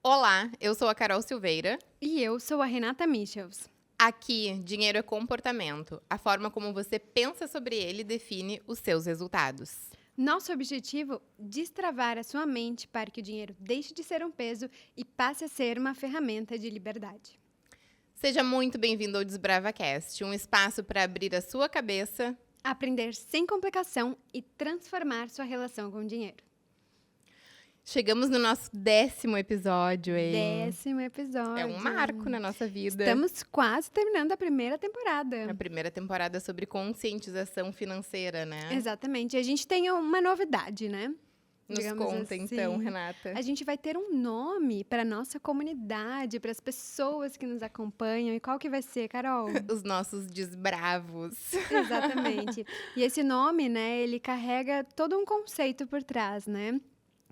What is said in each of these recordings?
Olá, eu sou a Carol Silveira. E eu sou a Renata Michels. Aqui, dinheiro é comportamento. A forma como você pensa sobre ele define os seus resultados. Nosso objetivo, destravar a sua mente para que o dinheiro deixe de ser um peso e passe a ser uma ferramenta de liberdade. Seja muito bem-vindo ao DesbravaCast, um espaço para abrir a sua cabeça, Aprender sem complicação e transformar sua relação com o dinheiro. Chegamos no nosso 10º episódio, hein? 10º episódio. É um marco na nossa vida. Estamos quase terminando a primeira temporada. A primeira temporada sobre conscientização financeira, né? Exatamente. E a gente tem uma novidade, né? Nos Digamos conta, assim. então, Renata. A gente vai ter um nome para nossa comunidade, para as pessoas que nos acompanham. E qual que vai ser, Carol? Os nossos desbravos. Exatamente. E esse nome, né, ele carrega todo um conceito por trás, né?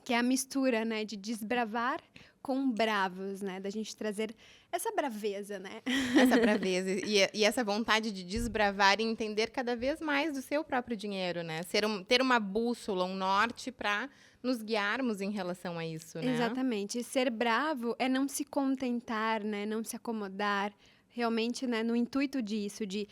Que é a mistura, né, de desbravar com bravos, né? Da gente trazer essa braveza, né? Essa braveza e essa vontade de desbravar e entender cada vez mais do seu próprio dinheiro, né? Ter uma bússola, um norte para nos guiarmos em relação a isso, né? Exatamente. E ser bravo é não se contentar, né? Não se acomodar. Realmente, né, no intuito disso, de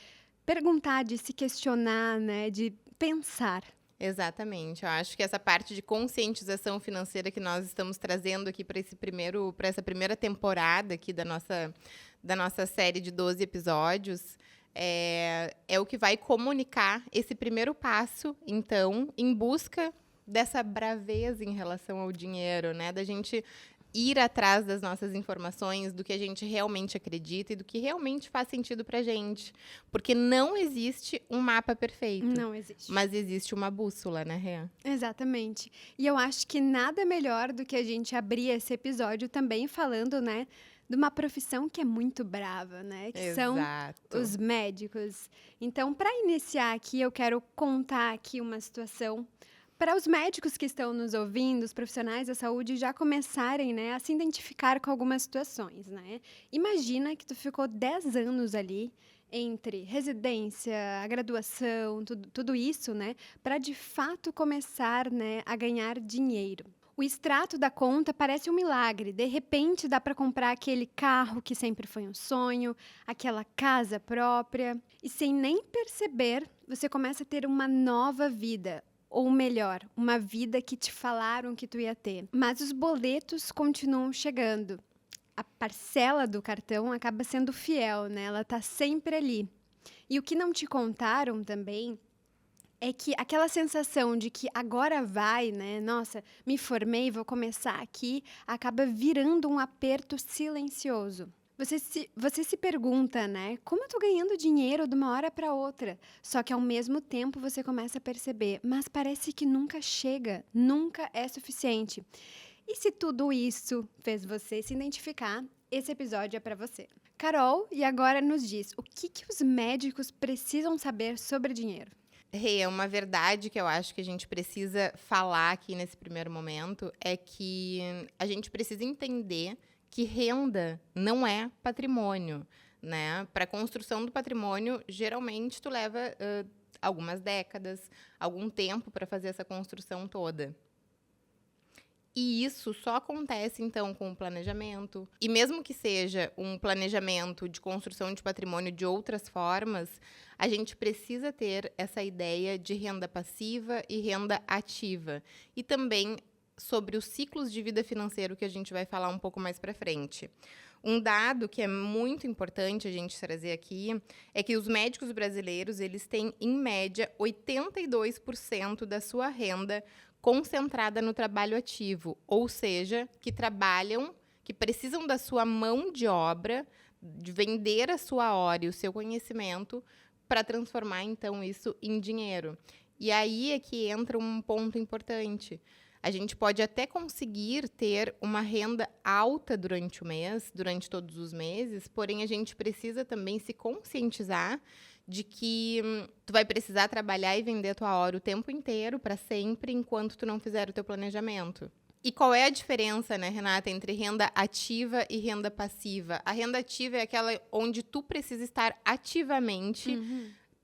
perguntar, de se questionar, né? De pensar. Exatamente. Eu acho que essa parte de conscientização financeira que nós estamos trazendo aqui para essa primeira temporada aqui da nossa série de 12 episódios é o que vai comunicar esse primeiro passo, então, em busca dessa braveza em relação ao dinheiro, né? Da gente ir atrás das nossas informações, do que a gente realmente acredita e do que realmente faz sentido pra gente. Porque não existe um mapa perfeito. Não existe. Mas existe uma bússola, né, Rê? Exatamente. E eu acho que nada melhor do que a gente abrir esse episódio também falando, né, de uma profissão que é muito brava, né, que Exato. são os médicos. Então, para iniciar aqui, eu quero contar aqui uma situação para os médicos que estão nos ouvindo, os profissionais da saúde, já começarem, né, a se identificar com algumas situações, né? Imagina que tu ficou 10 anos ali entre residência, a graduação, tudo isso, né, para de fato começar, né, a ganhar dinheiro. O extrato da conta parece um milagre. De repente, dá para comprar aquele carro que sempre foi um sonho, aquela casa própria. E sem nem perceber, você começa a ter uma nova vida. Ou melhor, uma vida que te falaram que tu ia ter. Mas os boletos continuam chegando. A parcela do cartão acaba sendo fiel, né? Ela tá sempre ali. E o que não te contaram também é que aquela sensação de que agora vai, né? Nossa, me formei, vou começar aqui, acaba virando um aperto silencioso. Você se pergunta, né? Como eu tô ganhando dinheiro de uma hora para outra? Só que ao mesmo tempo você começa a perceber, mas parece que nunca chega, nunca é suficiente. E se tudo isso fez você se identificar, esse episódio é para você. Carol, e agora nos diz, o que os médicos precisam saber sobre dinheiro? Rê, uma verdade que eu acho que a gente precisa falar aqui nesse primeiro momento é que a gente precisa entender que renda não é patrimônio, né? Para a construção do patrimônio, geralmente tu leva algumas décadas, algum tempo para fazer essa construção toda. E isso só acontece, então, com o planejamento. E mesmo que seja um planejamento de construção de patrimônio de outras formas, a gente precisa ter essa ideia de renda passiva e renda ativa. E também sobre os ciclos de vida financeiro que a gente vai falar um pouco mais para frente. Um dado que é muito importante a gente trazer aqui é que os médicos brasileiros, eles têm, em média, 82% da sua renda concentrada no trabalho ativo, ou seja, que trabalham, que precisam da sua mão de obra, de vender a sua hora e o seu conhecimento para transformar, então, isso em dinheiro. E aí é que entra um ponto importante. A gente pode até conseguir ter uma renda alta durante o mês, durante todos os meses, porém a gente precisa também se conscientizar de que tu vai precisar trabalhar e vender a tua hora o tempo inteiro, para sempre, enquanto tu não fizer o teu planejamento. E qual é a diferença, né, Renata, entre renda ativa e renda passiva? A renda ativa é aquela onde tu precisa estar ativamente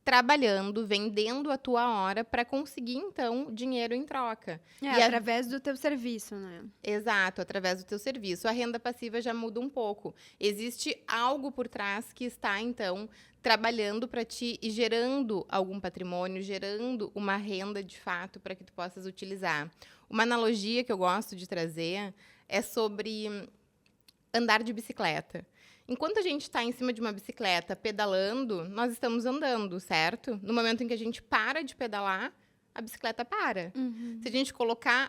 trabalhando, vendendo a tua hora para conseguir, então, dinheiro em troca. E através do teu serviço, né? Exato, através do teu serviço. A renda passiva já muda um pouco. Existe algo por trás que está, então, trabalhando para ti e gerando algum patrimônio, gerando uma renda, de fato, para que tu possas utilizar. Uma analogia que eu gosto de trazer é sobre andar de bicicleta. Enquanto a gente está em cima de uma bicicleta pedalando, nós estamos andando, certo? No momento em que a gente para de pedalar, a bicicleta para. Uhum. Se a gente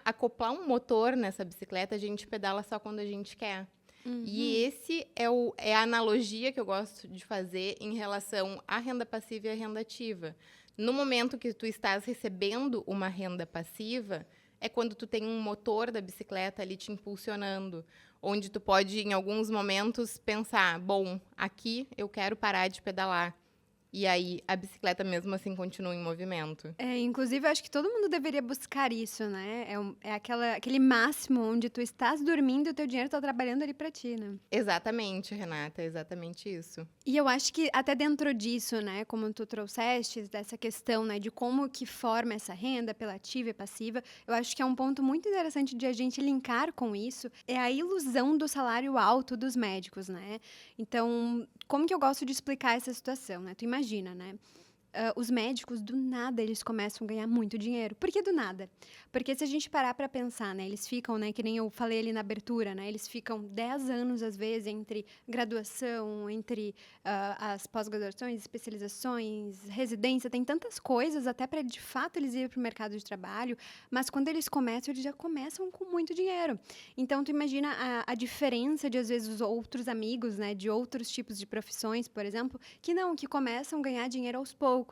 acoplar um motor nessa bicicleta, a gente pedala só quando a gente quer. Uhum. E esse é a analogia que eu gosto de fazer em relação à renda passiva e à renda ativa. No momento que tu estás recebendo uma renda passiva, é quando tu tem um motor da bicicleta ali te impulsionando, onde tu pode, em alguns momentos, pensar, bom, aqui eu quero parar de pedalar. E aí, a bicicleta mesmo assim continua em movimento. Inclusive, eu acho que todo mundo deveria buscar isso, né? É aquele máximo onde tu estás dormindo e o teu dinheiro está trabalhando ali para ti, né? Exatamente, Renata, é exatamente isso. E eu acho que até dentro disso, né, como tu trouxeste, dessa questão, né, de como que forma essa renda pela ativa e passiva, eu acho que é um ponto muito interessante de a gente linkar com isso, é a ilusão do salário alto dos médicos, né? Então, como que eu gosto de explicar essa situação, né? Tu imagina, né? Os médicos, do nada, eles começam a ganhar muito dinheiro. Por que do nada? Porque se a gente parar para pensar, né, eles ficam, né, que nem eu falei ali na abertura, né, eles ficam 10 anos, às vezes, entre graduação, entre as pós-graduações, especializações, residência, tem tantas coisas, até para, de fato, eles irem para o mercado de trabalho, mas quando eles já começam com muito dinheiro. Então, tu imagina a diferença de, às vezes, os outros amigos, né, de outros tipos de profissões, por exemplo, que começam a ganhar dinheiro aos poucos,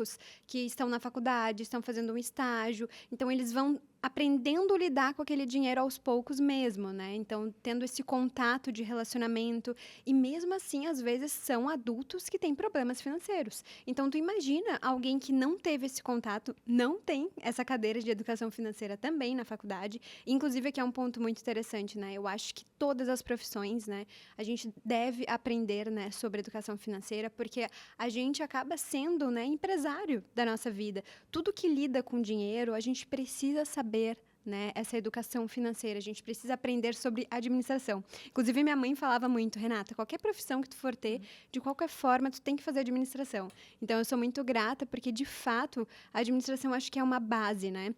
que estão na faculdade, estão fazendo um estágio, então eles vão aprendendo a lidar com aquele dinheiro aos poucos mesmo, né? Então, tendo esse contato de relacionamento, e mesmo assim, às vezes, são adultos que têm problemas financeiros. Então, tu imagina alguém que não teve esse contato, não tem essa cadeira de educação financeira também na faculdade, inclusive aqui é um ponto muito interessante, né? Eu acho que todas as profissões, né, a gente deve aprender, né, sobre educação financeira, porque a gente acaba sendo, né, empresário da nossa vida. Tudo que lida com dinheiro, a gente precisa saber, né, essa educação financeira. A gente precisa aprender sobre administração. Inclusive, minha mãe falava muito, Renata, qualquer profissão que tu for ter, de qualquer forma, tu tem que fazer administração. Então, eu sou muito grata, porque, de fato, a administração acho que é uma base, né?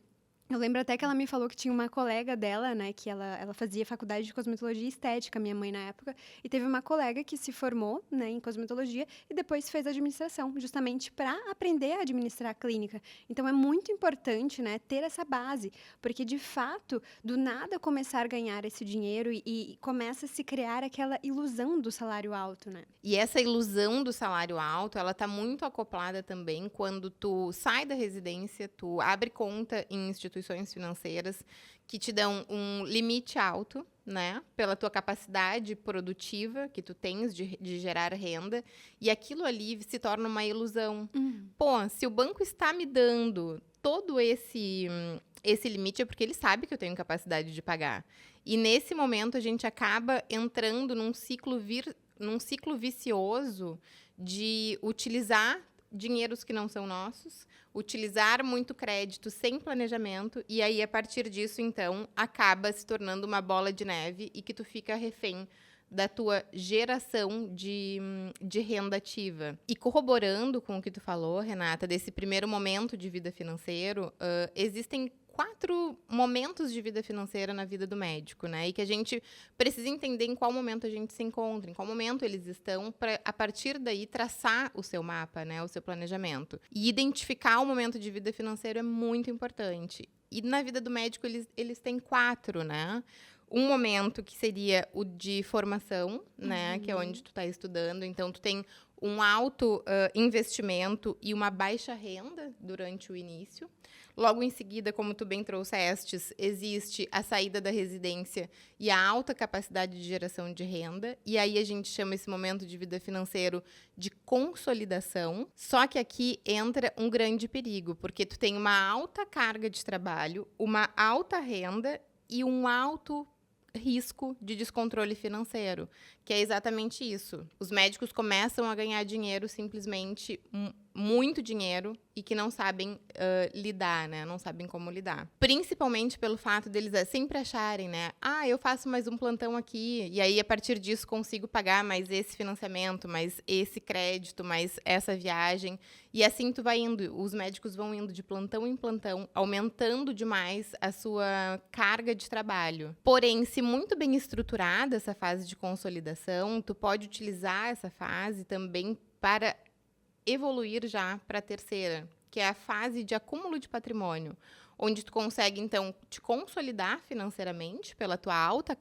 Eu lembro até que ela me falou que tinha uma colega dela, né, que ela fazia faculdade de cosmetologia e estética, minha mãe na época, e teve uma colega que se formou, né, em cosmetologia e depois fez administração, justamente para aprender a administrar a clínica. Então é muito importante, né, ter essa base, porque de fato, do nada começar a ganhar esse dinheiro e começa a se criar aquela ilusão do salário alto, né? E essa ilusão do salário alto, ela tá muito acoplada também quando tu sai da residência, tu abre conta em instituições financeiras que te dão um limite alto, né, pela tua capacidade produtiva que tu tens de gerar renda, e aquilo ali se torna uma ilusão. Pô, se o banco está me dando todo esse limite, é porque ele sabe que eu tenho capacidade de pagar. E nesse momento a gente acaba entrando num ciclo vicioso de utilizar dinheiros que não são nossos, utilizar muito crédito sem planejamento, e aí, a partir disso, então, acaba se tornando uma bola de neve e que tu fica refém da tua geração de renda ativa. E corroborando com o que tu falou, Renata, desse primeiro momento de vida financeiro, existem 4 momentos de vida financeira na vida do médico, né? E que a gente precisa entender em qual momento a gente se encontra, em qual momento eles estão, para, a partir daí, traçar o seu mapa, né? O seu planejamento. E identificar o momento de vida financeiro é muito importante. E na vida do médico, eles têm 4, né? Um momento que seria o de formação, né? Que é onde tu está estudando. Então, tu tem um alto investimento e uma baixa renda durante o início. Logo em seguida, como tu bem trouxestes, existe a saída da residência e a alta capacidade de geração de renda. E aí a gente chama esse momento de vida financeiro de consolidação. Só que aqui entra um grande perigo, porque tu tem uma alta carga de trabalho, uma alta renda e um alto risco de descontrole financeiro, que é exatamente isso. Os médicos começam a ganhar dinheiro simplesmente muito dinheiro e que não sabem lidar, né? Não sabem como lidar. Principalmente pelo fato deles sempre acharem, né? Eu faço mais um plantão aqui e aí a partir disso consigo pagar mais esse financiamento, mais esse crédito, mais essa viagem. E assim tu vai indo. Os médicos vão indo de plantão em plantão, aumentando demais a sua carga de trabalho. Porém, se muito bem estruturada essa fase de consolidação, tu pode utilizar essa fase também para evoluir já para a terceira, que é a fase de acúmulo de patrimônio, onde tu consegue, então, te consolidar financeiramente pela tua alta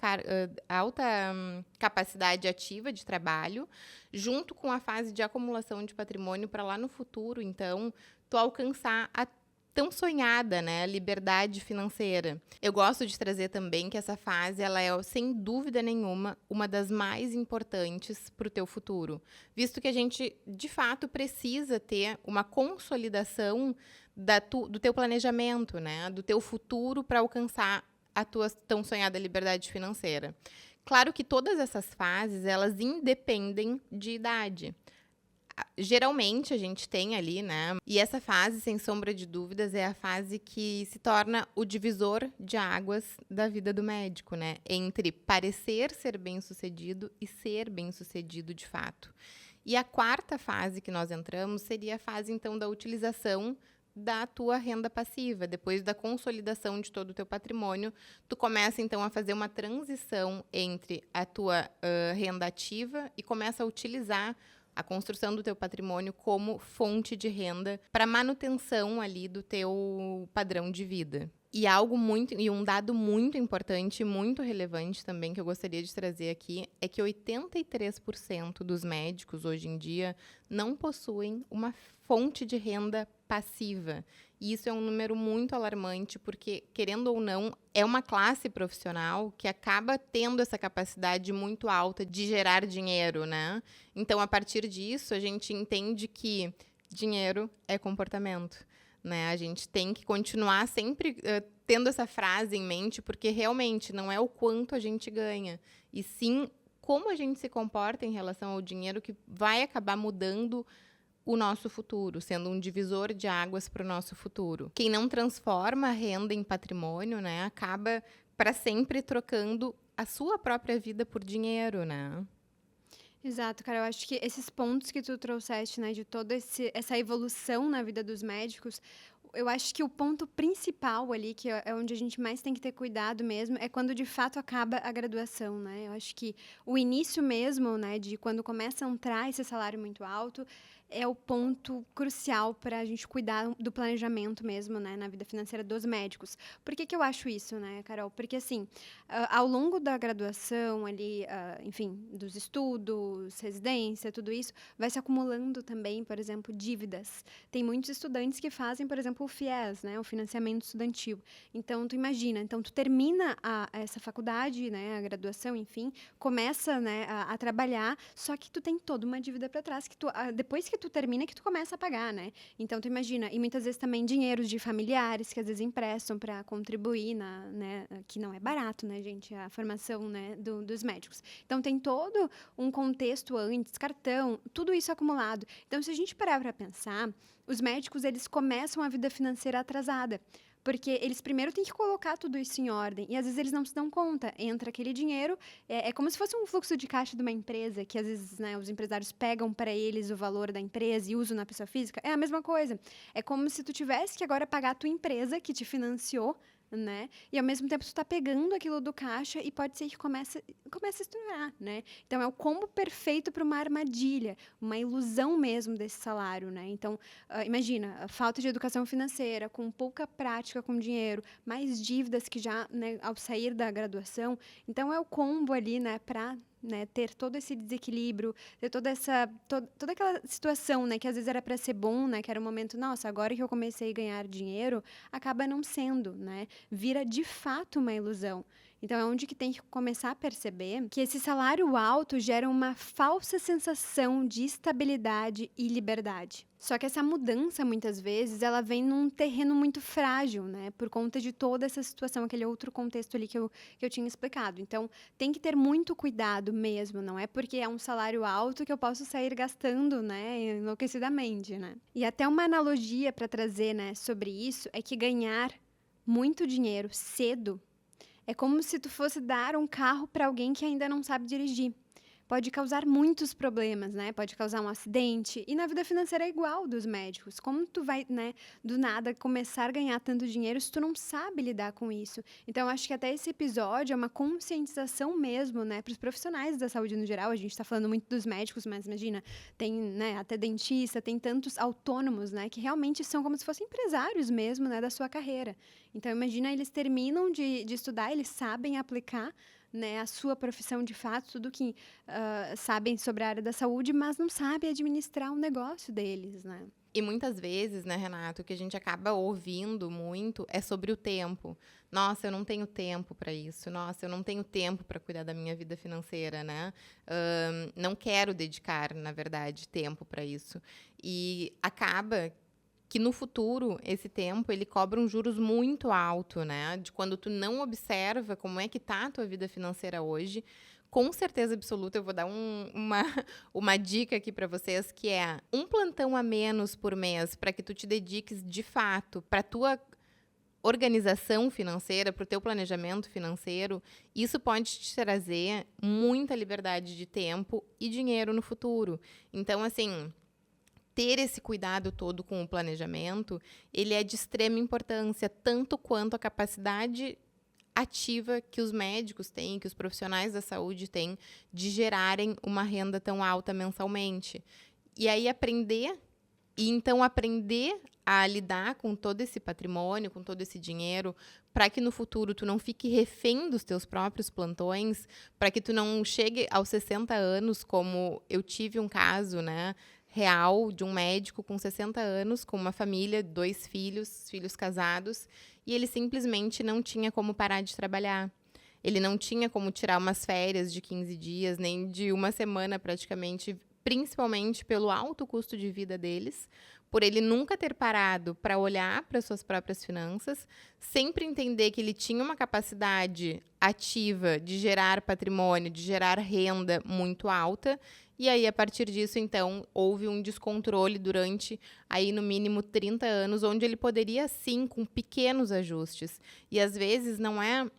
capacidade ativa de trabalho, junto com a fase de acumulação de patrimônio para lá no futuro, então, tu alcançar a tão sonhada, né, liberdade financeira. Eu gosto de trazer também que essa fase, ela é, sem dúvida nenhuma, uma das mais importantes para o teu futuro, visto que a gente, de fato, precisa ter uma consolidação do teu planejamento, né, do teu futuro para alcançar a tua tão sonhada liberdade financeira. Claro que todas essas fases, elas independem de idade. Geralmente a gente tem ali, né? E essa fase, sem sombra de dúvidas, é a fase que se torna o divisor de águas da vida do médico, né? Entre parecer ser bem-sucedido e ser bem-sucedido de fato. E a quarta fase que nós entramos seria a fase, então, da utilização da tua renda passiva. Depois da consolidação de todo o teu patrimônio, tu começa, então, a fazer uma transição entre a tua renda ativa e começa a utilizar a construção do teu patrimônio como fonte de renda para manutenção ali do teu padrão de vida. E um dado muito importante e muito relevante também que eu gostaria de trazer aqui é que 83% dos médicos hoje em dia não possuem uma fonte de renda passiva. E isso é um número muito alarmante, porque, querendo ou não, é uma classe profissional que acaba tendo essa capacidade muito alta de gerar dinheiro, né? Então, a partir disso, a gente entende que dinheiro é comportamento, né? A gente tem que continuar sempre tendo essa frase em mente, porque realmente não é o quanto a gente ganha, e sim como a gente se comporta em relação ao dinheiro que vai acabar mudando o nosso futuro, sendo um divisor de águas para o nosso futuro. Quem não transforma a renda em patrimônio, né, acaba para sempre trocando a sua própria vida por dinheiro, né? Exato, cara. Eu acho que esses pontos que tu trouxeste, né, de toda essa evolução na vida dos médicos, eu acho que o ponto principal ali, que é onde a gente mais tem que ter cuidado mesmo, é quando de fato acaba a graduação, né? Eu acho que o início mesmo, né, de quando começa a entrar esse salário muito alto, é o ponto crucial para a gente cuidar do planejamento mesmo, né, na vida financeira dos médicos. Por que eu acho isso, né, Carol? Porque, assim, ao longo da graduação ali, enfim, dos estudos, residência, tudo isso, vai se acumulando também, por exemplo, dívidas. Tem muitos estudantes que fazem, por exemplo, o FIES, né, o financiamento estudantil. Então, tu imagina, então tu termina essa faculdade, né, a graduação, enfim, começa, né, a trabalhar, só que tu tem toda uma dívida para trás que tu, depois que tu termina, que tu começa a pagar, né? Então, tu imagina, e muitas vezes também dinheiros de familiares que às vezes emprestam para contribuir né, que não é barato, né, gente, a formação, né, dos médicos. Então, tem todo um contexto antes, cartão, tudo isso acumulado. Então, se a gente parar para pensar, os médicos, eles começam a vida financeira atrasada. Porque eles primeiro têm que colocar tudo isso em ordem. E às vezes eles não se dão conta. Entra aquele dinheiro, é como se fosse um fluxo de caixa de uma empresa, que às vezes, né, os empresários pegam para eles o valor da empresa e usam na pessoa física. É a mesma coisa. É como se tu tivesse que agora pagar a tua empresa que te financiou, né? E ao mesmo tempo tu tá pegando aquilo do caixa e pode ser que comece a estourar, né? Então é o combo perfeito para uma armadilha, uma ilusão mesmo desse salário, né? Então, imagina, a falta de educação financeira, com pouca prática com dinheiro, mais dívidas que já, né, ao sair da graduação. Então é o combo ali, né, para, né, ter todo esse desequilíbrio, ter toda aquela situação, né, que às vezes era para ser bom, né, que era um momento, nossa, agora que eu comecei a ganhar dinheiro, acaba não sendo, né, vira de fato uma ilusão. Então, é onde que tem que começar a perceber que esse salário alto gera uma falsa sensação de estabilidade e liberdade. Só que essa mudança, muitas vezes, ela vem num terreno muito frágil, né? Por conta de toda essa situação, aquele outro contexto ali que eu tinha explicado. Então, tem que ter muito cuidado mesmo, não é porque é um salário alto que eu posso sair gastando, né, enlouquecidamente, né? E até uma analogia para trazer, né, sobre isso é que ganhar muito dinheiro cedo é como se tu fosse dar um carro para alguém que ainda não sabe dirigir. Pode causar muitos problemas, né? Pode causar um acidente. E na vida financeira é igual dos médicos. Como tu vai, né, do nada começar a ganhar tanto dinheiro se tu não sabe lidar com isso? Então, eu acho que até esse episódio é uma conscientização mesmo, né, para os profissionais da saúde no geral. A gente está falando muito dos médicos, mas imagina, tem, né, até dentista, tem tantos autônomos, né, que realmente são como se fossem empresários mesmo, né, da sua carreira. Então, imagina, eles terminam de estudar, eles sabem aplicar, né, a sua profissão de fato, tudo que sabem sobre a área da saúde, mas não sabem administrar o negócio deles, né? E muitas vezes, né, Renato, o que a gente acaba ouvindo muito é sobre o tempo. Nossa, eu não tenho tempo para isso. Nossa, eu não tenho tempo para cuidar da minha vida financeira, né? Não quero dedicar, na verdade, tempo para isso. E acaba que no futuro, esse tempo, ele cobra um juros muito alto, né? De quando tu não observa como é que tá a tua vida financeira hoje. Com certeza absoluta, eu vou dar uma dica aqui para vocês, que é um plantão a menos por mês para que tu te dediques, de fato, para tua organização financeira, para o teu planejamento financeiro. Isso pode te trazer muita liberdade de tempo e dinheiro no futuro. Então, assim, ter esse cuidado todo com o planejamento, ele é de extrema importância, tanto quanto a capacidade ativa que os médicos têm, que os profissionais da saúde têm, de gerarem uma renda tão alta mensalmente. E aí aprender a lidar com todo esse patrimônio, com todo esse dinheiro, para que no futuro tu não fique refém dos teus próprios plantões, para que tu não chegue aos 60 anos, como eu tive um caso, né, real de um médico com 60 anos, com uma família, 2 filhos casados, e ele simplesmente não tinha como parar de trabalhar. Ele não tinha como tirar umas férias de 15 dias, nem de uma semana praticamente, principalmente pelo alto custo de vida deles, por ele nunca ter parado para olhar para suas próprias finanças, sempre entender que ele tinha uma capacidade ativa de gerar patrimônio, de gerar renda muito alta. E aí, a partir disso, então, houve um descontrole durante, aí, no mínimo, 30 anos, onde ele poderia, sim, com pequenos ajustes. E, às vezes, não é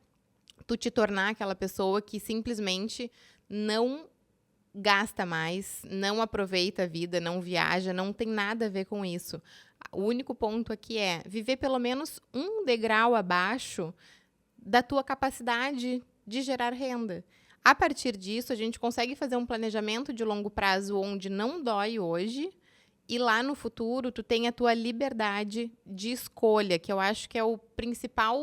tu te tornar aquela pessoa que simplesmente não gasta mais, não aproveita a vida, não viaja, não tem nada a ver com isso. O único ponto aqui é viver pelo menos um degrau abaixo da tua capacidade de gerar renda. A partir disso, a gente consegue fazer um planejamento de longo prazo onde não dói hoje e lá no futuro tu tem a tua liberdade de escolha, que eu acho que é o principal,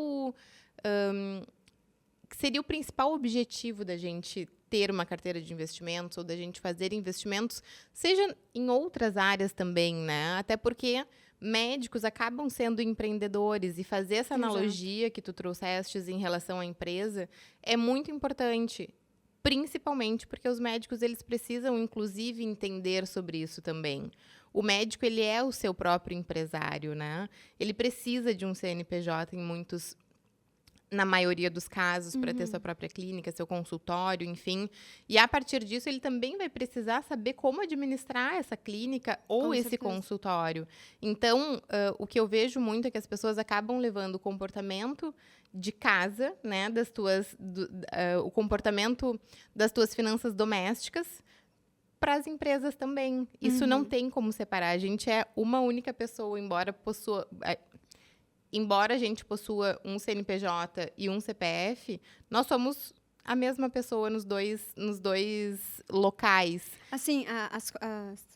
que seria o principal objetivo da gente ter uma carteira de investimentos ou da gente fazer investimentos, seja em outras áreas também, né? Até porque médicos acabam sendo empreendedores e fazer essa analogia que tu trouxestes em relação à empresa é muito importante. Principalmente porque os médicos, eles precisam, inclusive, entender sobre isso também. O médico, ele é o seu próprio empresário, né? Ele precisa de um CNPJ na maioria dos casos, para ter sua própria clínica, seu consultório, enfim. E, a partir disso, ele também vai precisar saber como administrar essa clínica ou Com esse certeza. consultório. Então, o que eu vejo muito é que as pessoas acabam levando o comportamento de casa, né, o comportamento das tuas finanças domésticas para as empresas também. Isso não tem como separar. A gente é uma única pessoa, embora a gente possua um CNPJ e um CPF, nós somos a mesma pessoa nos dois locais. Assim,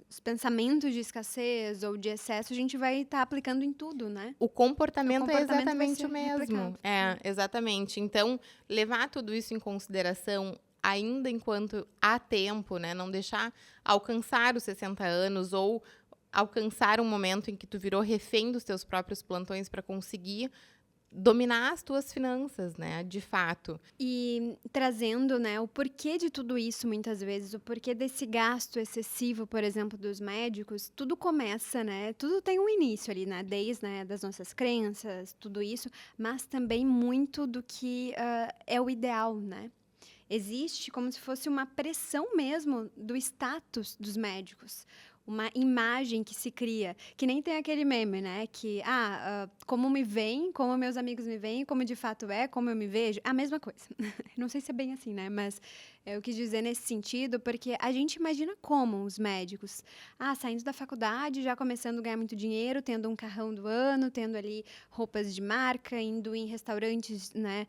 os pensamentos de escassez ou de excesso, a gente vai estar aplicando em tudo, né? O comportamento é comportamento vai exatamente ser o mesmo. replicado. Exatamente. Então, levar tudo isso em consideração, ainda enquanto há tempo, né? Não deixar alcançar os 60 anos ou alcançar um momento em que tu virou refém dos teus próprios plantões para conseguir dominar as tuas finanças, né, de fato. E trazendo, né, o porquê de tudo isso, muitas vezes, o porquê desse gasto excessivo, por exemplo, dos médicos, tudo começa, né, tudo tem um início ali, né, desde, né, das nossas crenças, tudo isso, mas também muito do que é o ideal, né? Existe como se fosse uma pressão mesmo do status dos médicos. Uma imagem que se cria, que nem tem aquele meme, né? Que, como me veem, como meus amigos me veem, como de fato é, como eu me vejo, a mesma coisa. Não sei se é bem assim, né? Mas eu quis dizer nesse sentido, porque a gente imagina como os médicos, saindo da faculdade, já começando a ganhar muito dinheiro, tendo um carrão do ano, tendo ali roupas de marca, indo em restaurantes, né,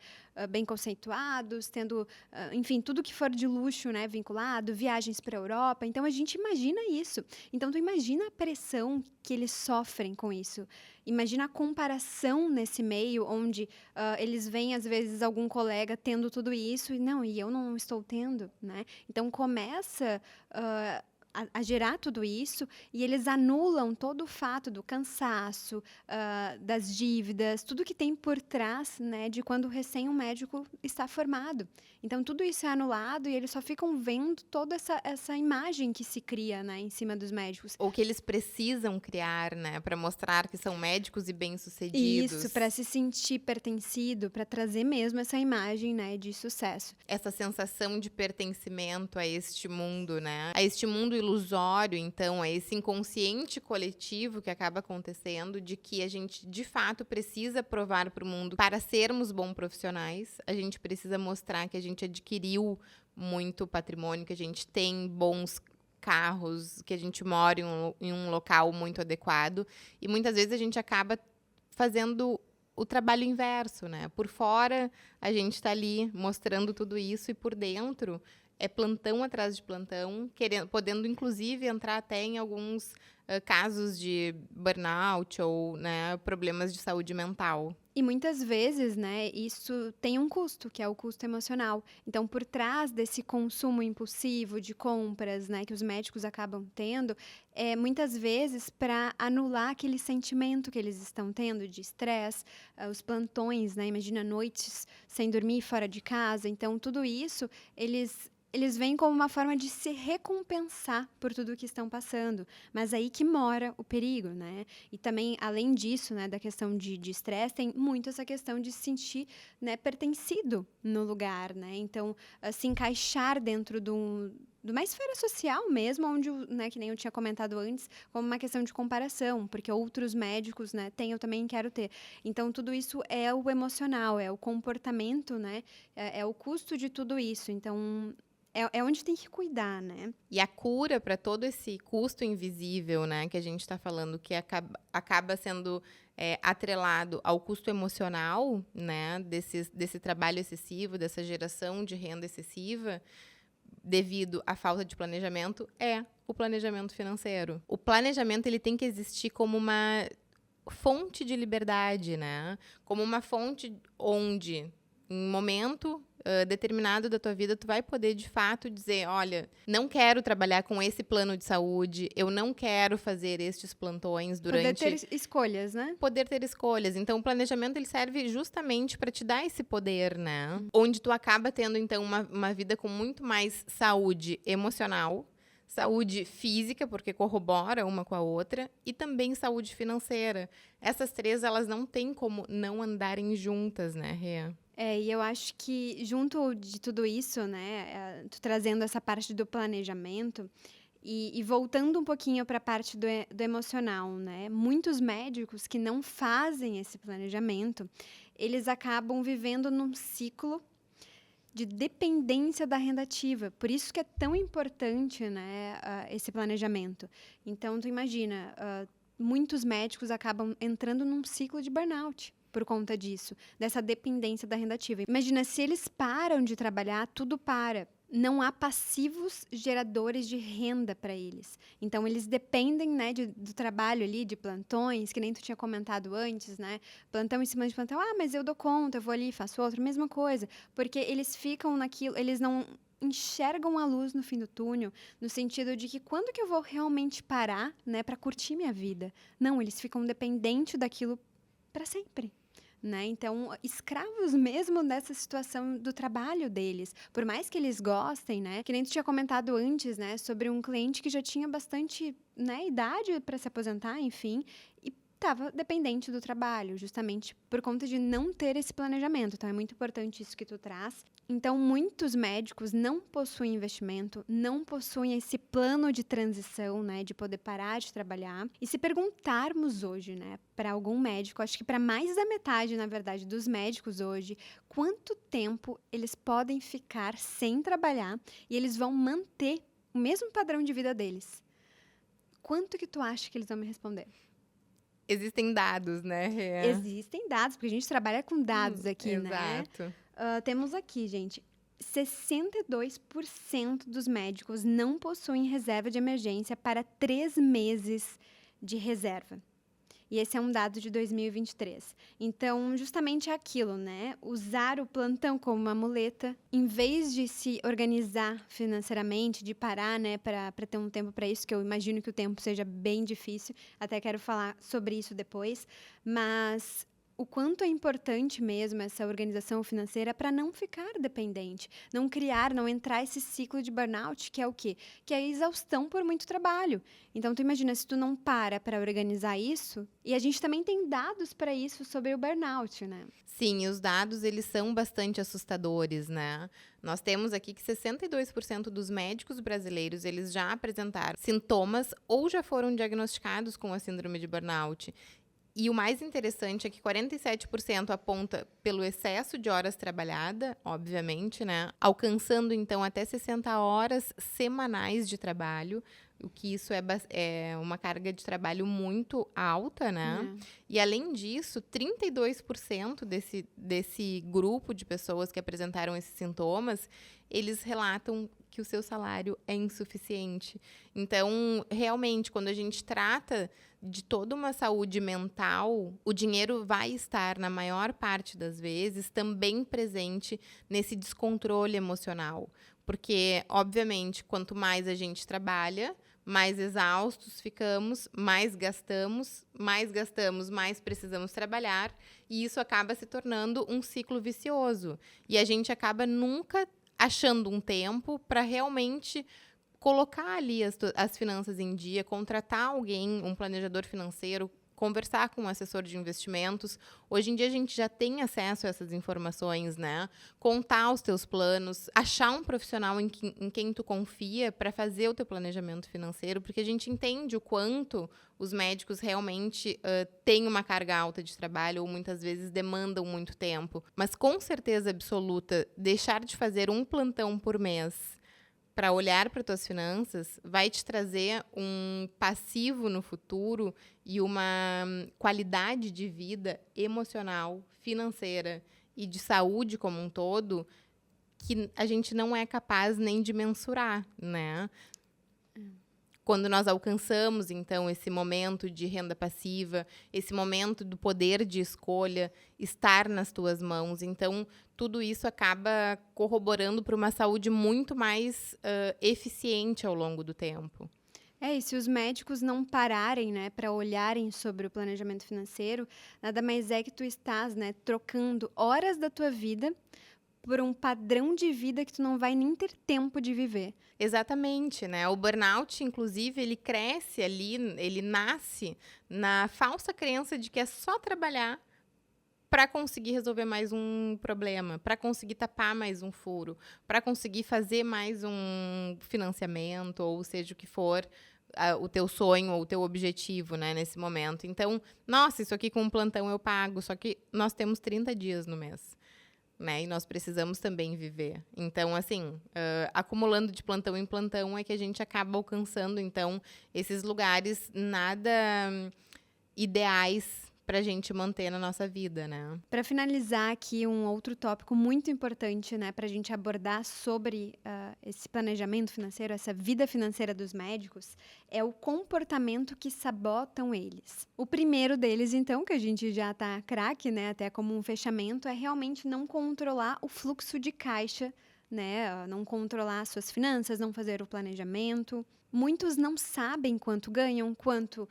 bem conceituados, tendo enfim, tudo que for de luxo, né, vinculado, viagens para a Europa. Então, a gente imagina isso. Então, tu imagina a pressão que eles sofrem com isso. Imagina a comparação nesse meio, onde eles veem, às vezes, algum colega tendo tudo isso e eu não estou tendo, né? Então, começa a gerar tudo isso e eles anulam todo o fato do cansaço, das dívidas, tudo que tem por trás, né, de quando recém um médico está formado. Então, tudo isso é anulado e eles só ficam vendo toda essa imagem que se cria, né, em cima dos médicos. Ou que eles precisam criar, né, para mostrar que são médicos e bem-sucedidos. Isso, para se sentir pertencido, para trazer mesmo essa imagem, né, de sucesso. Essa sensação de pertencimento a este mundo, né? A este mundo ilusório, então, a esse inconsciente coletivo que acaba acontecendo de que a gente, de fato, precisa provar para o mundo para sermos bons profissionais. A gente precisa mostrar que a gente adquiriu muito patrimônio, que a gente tem bons carros, que a gente mora em um local muito adequado. E muitas vezes a gente acaba fazendo o trabalho inverso, né? Por fora, a gente está ali mostrando tudo isso e por dentro é plantão atrás de plantão, podendo inclusive entrar até em alguns casos de burnout ou, né, problemas de saúde mental. E muitas vezes, né, isso tem um custo, que é o custo emocional. Então, por trás desse consumo impulsivo de compras, né, que os médicos acabam tendo, muitas vezes para anular aquele sentimento que eles estão tendo de estresse, os plantões, né, imagina noites sem dormir fora de casa. Então, tudo isso, eles veem como uma forma de se recompensar por tudo que estão passando. Mas aí que mora o perigo, né? E também, além disso, né, da questão de estresse, tem muito essa questão de se sentir, né, pertencido no lugar, né? Então, se encaixar dentro de uma esfera social mesmo, onde, né, que nem eu tinha comentado antes, como uma questão de comparação, porque outros médicos, né, têm, eu também quero ter. Então, tudo isso é o emocional, é o comportamento, né? É o custo de tudo isso. Então, é onde tem que cuidar, né? E a cura para todo esse custo invisível, né, que a gente está falando, que acaba sendo atrelado ao custo emocional, né, desse trabalho excessivo, dessa geração de renda excessiva, devido à falta de planejamento, é o planejamento financeiro. O planejamento ele tem que existir como uma fonte de liberdade, né? Como uma fonte onde, em um momento determinado da tua vida, tu vai poder, de fato, dizer, olha, não quero trabalhar com esse plano de saúde, eu não quero fazer estes plantões durante... Poder ter escolhas, né? Poder ter escolhas. Então, o planejamento, ele serve justamente para te dar esse poder, né? Onde tu acaba tendo, então, uma vida com muito mais saúde emocional, saúde física, porque corrobora uma com a outra, e também saúde financeira. Essas três, elas não têm como não andarem juntas, né, Rê? E eu acho que junto de tudo isso, né, tu trazendo essa parte do planejamento e voltando um pouquinho para a parte do emocional, né, muitos médicos que não fazem esse planejamento, eles acabam vivendo num ciclo de dependência da renda ativa. Por isso que é tão importante, né, esse planejamento. Então, tu imagina, muitos médicos acabam entrando num ciclo de burnout por conta disso, dessa dependência da renda ativa. Imagina, se eles param de trabalhar, tudo para. Não há passivos geradores de renda para eles. Então, eles dependem, né, do trabalho ali, de plantões, que nem tu tinha comentado antes, né? Plantão em cima de plantão. Mas eu dou conta, eu vou ali, faço outro. Mesma coisa. Porque eles ficam naquilo, eles não enxergam a luz no fim do túnel, no sentido de que quando que eu vou realmente parar, né, para curtir minha vida? Não, eles ficam dependentes daquilo para sempre. né? Então, escravos mesmo dessa situação do trabalho deles. Por mais que eles gostem, né? Que nem tu tinha comentado antes, né? Sobre um cliente que já tinha bastante, né, idade para se aposentar, enfim, e estava dependente do trabalho, justamente por conta de não ter esse planejamento. Então, é muito importante isso que tu traz. Então, muitos médicos não possuem investimento, não possuem esse plano de transição, né, de poder parar de trabalhar. E se perguntarmos hoje, né, para algum médico, acho que para mais da metade, na verdade, dos médicos hoje, quanto tempo eles podem ficar sem trabalhar e eles vão manter o mesmo padrão de vida deles? Quanto que tu acha que eles vão me responder? Existem dados, né, Rê? Existem dados, porque a gente trabalha com dados aqui, né? Exato. Temos aqui, gente, 62% dos médicos não possuem reserva de emergência para 3 meses de reserva. E esse é um dado de 2023. Então, justamente é aquilo, né? Usar o plantão como uma muleta, em vez de se organizar financeiramente, de parar, né, para ter um tempo para isso, que eu imagino que o tempo seja bem difícil. Até quero falar sobre isso depois. Mas o quanto é importante mesmo essa organização financeira para não ficar dependente, não criar, não entrar esse ciclo de burnout, que é o quê? Que é a exaustão por muito trabalho. Então, tu imagina, se tu não para organizar isso, e a gente também tem dados para isso sobre o burnout, né? Sim, e os dados, eles são bastante assustadores, né? Nós temos aqui que 62% dos médicos brasileiros, eles já apresentaram sintomas ou já foram diagnosticados com a síndrome de burnout. E o mais interessante é que 47% aponta pelo excesso de horas trabalhada, obviamente, né? Alcançando, então, até 60 horas semanais de trabalho, o que isso é uma carga de trabalho muito alta, né? E, além disso, 32% desse grupo de pessoas que apresentaram esses sintomas, eles relatam que o seu salário é insuficiente. Então, realmente, quando a gente trata de toda uma saúde mental, o dinheiro vai estar, na maior parte das vezes, também presente nesse descontrole emocional. Porque, obviamente, quanto mais a gente trabalha, mais exaustos ficamos, mais gastamos, mais precisamos trabalhar, e isso acaba se tornando um ciclo vicioso. E a gente acaba nunca achando um tempo para realmente colocar ali as finanças em dia, contratar alguém, um planejador financeiro, conversar com um assessor de investimentos. Hoje em dia a gente já tem acesso a essas informações, né? Contar os teus planos, achar um profissional em quem tu confia para fazer o teu planejamento financeiro, porque a gente entende o quanto os médicos realmente têm uma carga alta de trabalho ou muitas vezes demandam muito tempo. Mas com certeza absoluta, deixar de fazer um plantão por mês para olhar para tuas finanças, vai te trazer um passivo no futuro e uma qualidade de vida emocional, financeira e de saúde como um todo que a gente não é capaz nem de mensurar, né? Quando nós alcançamos, então, esse momento de renda passiva, esse momento do poder de escolha estar nas tuas mãos, então, tudo isso acaba corroborando para uma saúde muito mais eficiente ao longo do tempo. E se os médicos não pararem, né, para olharem sobre o planejamento financeiro, nada mais é que tu estás, né, trocando horas da tua vida por um padrão de vida que tu não vai nem ter tempo de viver. Exatamente, né? O burnout, inclusive, ele cresce ali, ele nasce na falsa crença de que é só trabalhar para conseguir resolver mais um problema, para conseguir tapar mais um furo, para conseguir fazer mais um financiamento, ou seja o que for o teu sonho ou o teu objetivo, né, nesse momento. Então, nossa, isso aqui com um plantão eu pago, só que nós temos 30 dias no mês. Né? E nós precisamos também viver. Então, assim, acumulando de plantão em plantão é que a gente acaba alcançando, então, esses lugares nada ideais para a gente manter na nossa vida, né? Para finalizar aqui, um outro tópico muito importante, né, para a gente abordar sobre esse planejamento financeiro, essa vida financeira dos médicos, é o comportamento que sabotam eles. O primeiro deles, então, que a gente já tá craque, né, até como um fechamento, é realmente não controlar o fluxo de caixa, né, não controlar suas finanças, não fazer o planejamento. Muitos não sabem quanto ganham, quanto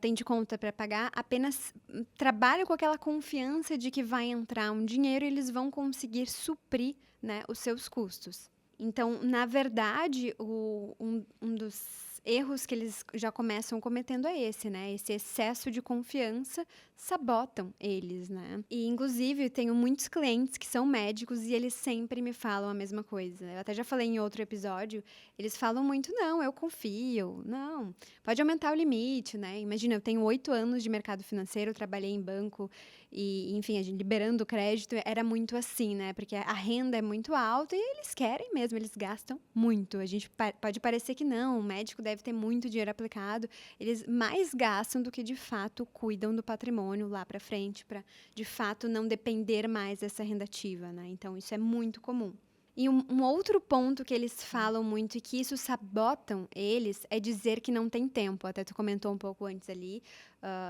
tem de conta para pagar, apenas trabalha com aquela confiança de que vai entrar um dinheiro e eles vão conseguir suprir, né, os seus custos. Então, na verdade, um dos erros que eles já começam cometendo é esse, né? Esse excesso de confiança sabotam eles, né? E, inclusive, eu tenho muitos clientes que são médicos e eles sempre me falam a mesma coisa. Eu até já falei em outro episódio, eles falam muito, não, eu confio, não, pode aumentar o limite, né? Imagina, eu tenho 8 anos de mercado financeiro, trabalhei em banco e, enfim, a gente liberando crédito, era muito assim, né? Porque a renda é muito alta e eles querem mesmo, eles gastam muito. A gente pode parecer que não, o médico deve ter muito dinheiro aplicado, eles mais gastam do que de fato cuidam do patrimônio lá para frente, para de fato não depender mais dessa renda ativa, né? Então isso é muito comum. E um outro ponto que eles falam muito e que isso sabotam eles é dizer que não tem tempo. Até tu comentou um pouco antes ali,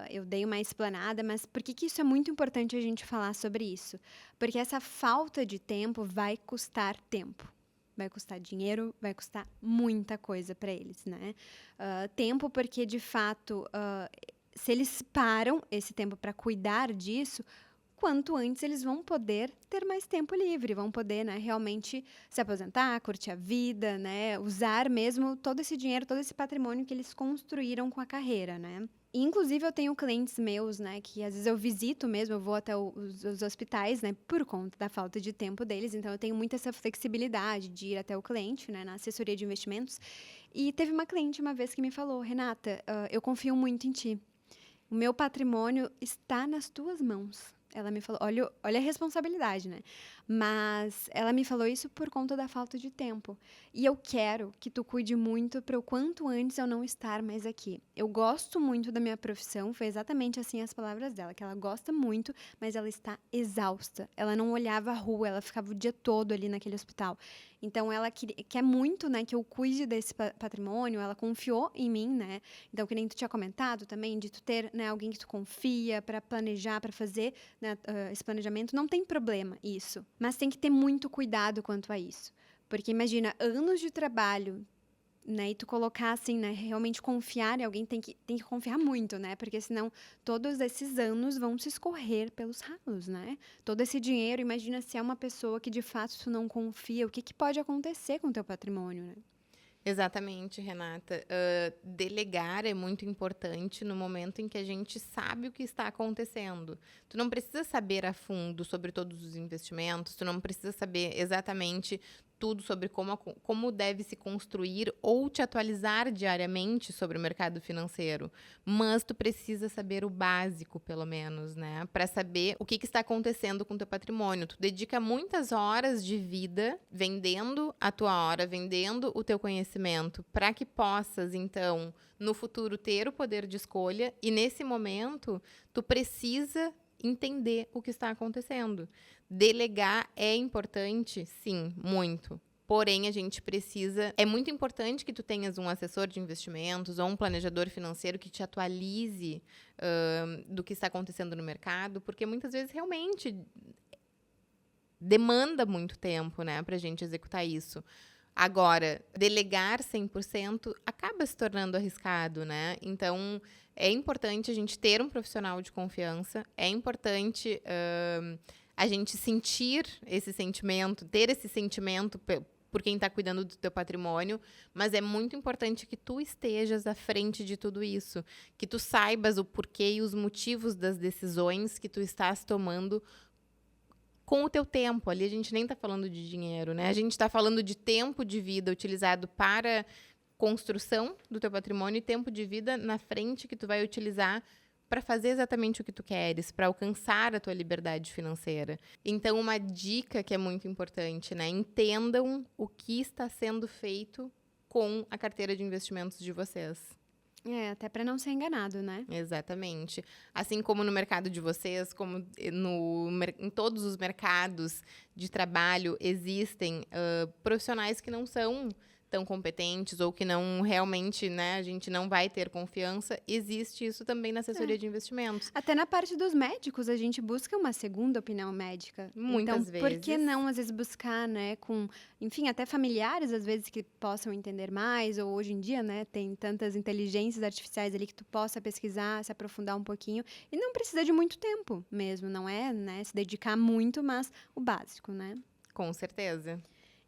eu dei uma explanada, mas por que isso é muito importante a gente falar sobre isso? Porque essa falta de tempo vai custar tempo. Vai custar dinheiro, vai custar muita coisa para eles, né? Tempo porque, de fato, se eles param esse tempo para cuidar disso, quanto antes eles vão poder ter mais tempo livre, vão poder, né, realmente se aposentar, curtir a vida, né, usar mesmo todo esse dinheiro, todo esse patrimônio que eles construíram com a carreira, né. E, inclusive, eu tenho clientes meus, né, que às vezes eu visito mesmo, eu vou até os hospitais, né, por conta da falta de tempo deles, então eu tenho muita essa flexibilidade de ir até o cliente, né, na assessoria de investimentos. E teve uma cliente uma vez que me falou, Renata, eu confio muito em ti. O meu patrimônio está nas tuas mãos. Ela me falou, olha a responsabilidade, né? Mas ela me falou isso por conta da falta de tempo. E eu quero que tu cuide muito para o quanto antes eu não estar mais aqui. Eu gosto muito da minha profissão, foi exatamente assim as palavras dela, que ela gosta muito, mas ela está exausta. Ela não olhava a rua, ela ficava o dia todo ali naquele hospital. Então, ela quer muito, né, que eu cuide desse patrimônio, ela confiou em mim, né? Então, que nem tu tinha comentado também, de tu ter, né, alguém que tu confia para planejar, para fazer, né, esse planejamento, não tem problema isso. Mas tem que ter muito cuidado quanto a isso. Porque imagina, anos de trabalho, né, e tu colocar assim, né, realmente confiar em alguém, tem que confiar muito, né? Porque senão todos esses anos vão se escorrer pelos ralos, né? Todo esse dinheiro, imagina se é uma pessoa que de fato tu não confia, o que pode acontecer com o teu patrimônio, né? Exatamente, Renata. Delegar é muito importante no momento em que a gente sabe o que está acontecendo. Tu não precisa saber a fundo sobre todos os investimentos, tu não precisa saber exatamente tudo sobre como deve se construir ou te atualizar diariamente sobre o mercado financeiro. Mas tu precisa saber o básico, pelo menos, né? Para saber o que está acontecendo com o teu patrimônio. Tu dedica muitas horas de vida vendendo a tua hora, vendendo o teu conhecimento, para que possas, então, no futuro ter o poder de escolha. E nesse momento, tu precisa entender o que está acontecendo. Delegar é importante? Sim, muito. Porém, a gente precisa... É muito importante que tu tenhas um assessor de investimentos ou um planejador financeiro que te atualize do que está acontecendo no mercado, porque muitas vezes realmente demanda muito tempo, né, para a gente executar isso. Agora, delegar 100% acaba se tornando arriscado, né? Então, é importante a gente ter um profissional de confiança, é importante a gente sentir esse sentimento, ter esse sentimento por quem está cuidando do teu patrimônio, mas é muito importante que tu estejas à frente de tudo isso, que tu saibas o porquê e os motivos das decisões que tu estás tomando com o teu tempo. Ali a gente nem está falando de dinheiro, né? A gente está falando de tempo de vida utilizado para construção do teu patrimônio e tempo de vida na frente que tu vai utilizar para fazer exatamente o que tu queres, para alcançar a tua liberdade financeira. Então, uma dica que é muito importante, né? Entendam o que está sendo feito com a carteira de investimentos de vocês. Até para não ser enganado, né? Exatamente. Assim como no mercado de vocês, como em todos os mercados de trabalho, existem profissionais que não são tão competentes ou que não realmente, né, a gente não vai ter confiança, existe isso também na assessoria de investimentos. Até na parte dos médicos, a gente busca uma segunda opinião médica. Muitas Então, por que vezes. não, às vezes, buscar, né, enfim, até familiares, às vezes, que possam entender mais, ou hoje em dia, né, tem tantas inteligências artificiais ali que tu possa pesquisar, se aprofundar um pouquinho, e não precisa de muito tempo mesmo, não é, né, se dedicar muito, mas o básico, né? Com certeza.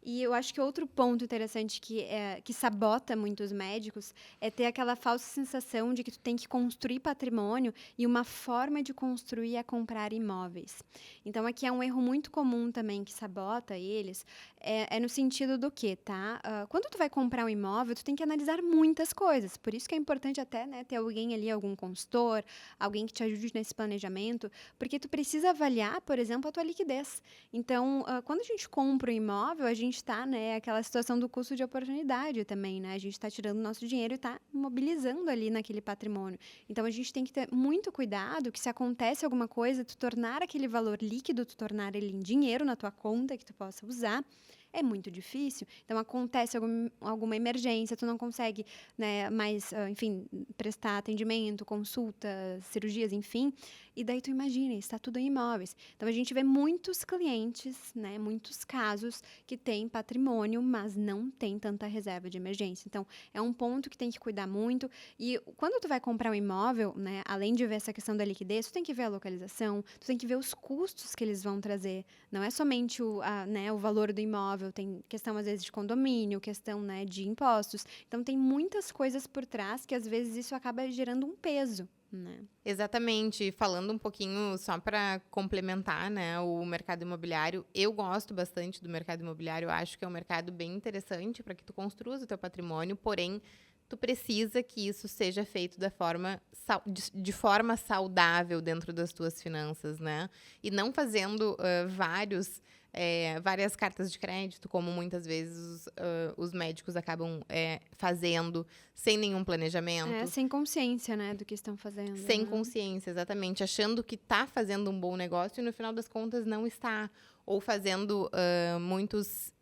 E eu acho que outro ponto interessante que sabota muitos médicos é ter aquela falsa sensação de que tu tem que construir patrimônio e uma forma de construir é comprar imóveis. Então, aqui é um erro muito comum também que sabota eles, é no sentido do quê, tá? Quando tu vai comprar um imóvel, tu tem que analisar muitas coisas. Por isso que é importante até, né, ter alguém ali, algum consultor, alguém que te ajude nesse planejamento, porque tu precisa avaliar, por exemplo, a tua liquidez. Então, quando a gente compra um imóvel, a gente está, né, aquela situação do custo de oportunidade também, né? A gente está tirando o nosso dinheiro e está mobilizando ali naquele patrimônio. Então, a gente tem que ter muito cuidado que se acontece alguma coisa, tu tornar aquele valor líquido, tu tornar ele em dinheiro na tua conta que tu possa usar, é muito difícil. Então, acontece alguma emergência, tu não consegue, né, mais, enfim, prestar atendimento, consulta, cirurgias, enfim. E daí tu imagina, está tudo em imóveis. Então, a gente vê muitos clientes, né, muitos casos que têm patrimônio, mas não tem tanta reserva de emergência. Então, é um ponto que tem que cuidar muito. E quando tu vai comprar um imóvel, né, além de ver essa questão da liquidez, tu tem que ver a localização, tu tem que ver os custos que eles vão trazer. Não é somente né, o valor do imóvel, tem questão, às vezes, de condomínio, questão, né, de impostos. Então, tem muitas coisas por trás que, às vezes, isso acaba gerando um peso, né? Exatamente. Falando um pouquinho só para complementar, né, o mercado imobiliário, eu gosto bastante do mercado imobiliário, eu acho que é um mercado bem interessante para que tu construas o teu patrimônio, porém, tu precisa que isso seja feito de forma saudável dentro das tuas finanças, né? E não fazendo várias cartas de crédito, como muitas vezes os médicos acabam fazendo, sem nenhum planejamento. Sem consciência, né, do que estão fazendo. Sem né? consciência, exatamente. Achando que está fazendo um bom negócio e, no final das contas, não está. Ou fazendo muitos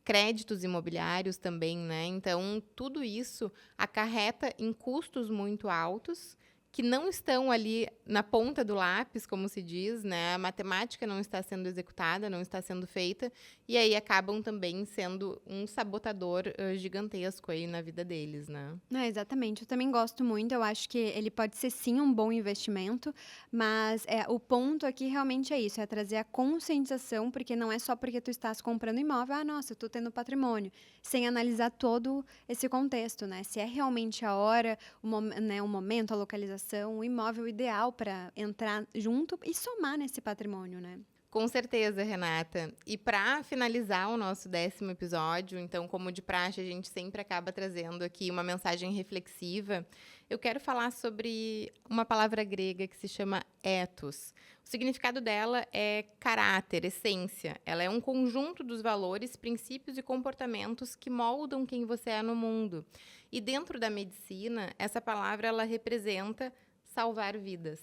créditos imobiliários também, né? Então, tudo isso acarreta em custos muito altos que não estão ali na ponta do lápis, como se diz, né? A matemática não está sendo executada, não está sendo feita, e aí acabam também sendo um sabotador gigantesco aí na vida deles, né? Exatamente, eu também gosto muito, eu acho que ele pode ser sim um bom investimento, mas o ponto aqui realmente é isso, é trazer a conscientização, porque não é só porque tu estás comprando imóvel, nossa, eu tô tendo patrimônio, sem analisar todo esse contexto, né? Se é realmente a hora, o momento, a localização, o imóvel ideal para entrar junto e somar nesse patrimônio, né? Com certeza, Renata. E para finalizar o nosso 10º episódio, então, como de praxe, a gente sempre acaba trazendo aqui uma mensagem reflexiva. Eu quero falar sobre uma palavra grega que se chama ethos. O significado dela é caráter, essência. Ela é um conjunto dos valores, princípios e comportamentos que moldam quem você é no mundo. E dentro da medicina, essa palavra ela representa salvar vidas.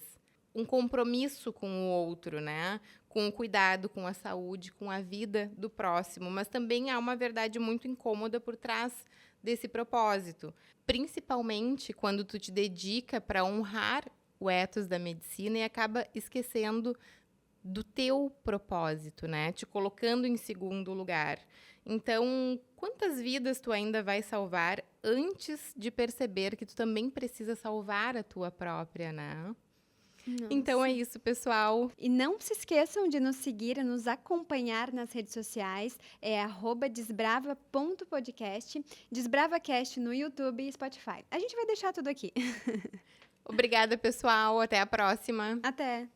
Um compromisso com o outro, né? Com o cuidado, com a saúde, com a vida do próximo. Mas também há uma verdade muito incômoda por trás desse propósito. Principalmente quando tu te dedica para honrar o ethos da medicina e acaba esquecendo do teu propósito, né? Te colocando em segundo lugar. Então, quantas vidas tu ainda vai salvar antes de perceber que tu também precisa salvar a tua própria, né? Nossa. Então é isso, pessoal. E não se esqueçam de nos seguir e nos acompanhar nas redes sociais, @desbrava.podcast, DesbravaCast no YouTube e Spotify. A gente vai deixar tudo aqui. Obrigada, pessoal. Até a próxima. Até!